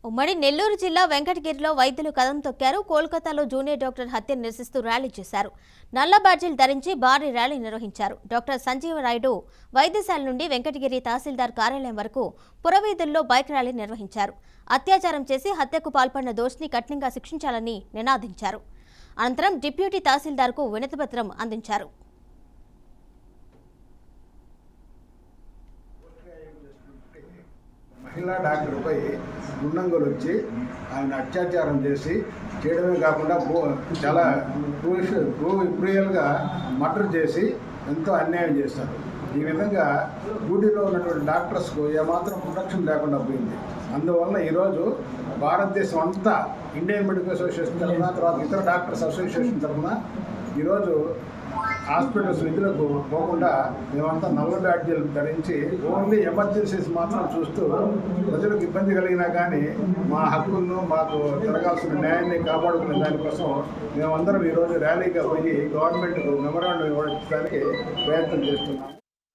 ఉమ్మడి నెల్లూరు జిల్లా వెంకటగిరిలో వైద్యులు కదం తొక్కారు. కోల్కతాలో జూనియర్ డాక్టర్ హత్యను నిరసిస్తూ ర్యాలీ చేశారు. నల్ల బ్యాడ్జీలు ధరించి భారీ ర్యాలీ నిర్వహించారు. డాక్టర్ సంజీవరాయుడు వైద్యశాల నుండి వెంకటగిరి తహసీల్దార్ కార్యాలయం వరకు పురవీధుల్లో బైక్ ర్యాలీ నిర్వహించారు. అత్యాచారం చేసి హత్యకు పాల్పడిన దోషిని కఠినంగా శిక్షించాలని నినాదించారు. అనంతరం డిప్యూటీ తహసీల్దార్కు వినతిపత్రం అందించారు. మహిళా డాక్టర్పై గుండంగులు వచ్చి ఆయన అత్యాచారం చేసి చేయడమే కాకుండా చాలా క్రూయల్గా మర్డర్ చేసి ఎంతో అన్యాయం చేస్తారు. ఈ విధంగా డ్యూటీలో ఉన్నటువంటి డాక్టర్స్కు ఏమాత్రం ప్రొటెక్షన్ లేకుండా పోయింది. అందువల్ల ఈరోజు భారతదేశం అంతా ఇండియన్ మెడికల్ అసోసియేషన్ తరఫున, తర్వాత ఇతర డాక్టర్స్ అసోసియేషన్ తరఫున ఈరోజు హాస్పిటల్స్ విధులకు పోకుండా మేమంతా నల్ల బ్యాడ్జీలు ధరించి ఓన్లీ ఎమర్జెన్సీస్ మాత్రం చూస్తూ ప్రజలకు ఇబ్బంది కలిగినా కానీ మా హక్కులను, మాకు జరగాల్సిన న్యాయాన్ని కాపాడుకునే దానికోసం మేమందరం ఈరోజు ర్యాలీగా పోయి గవర్నమెంట్కు మెమరాండం ఇవ్వడానికి ప్రయత్నం చేస్తున్నాం.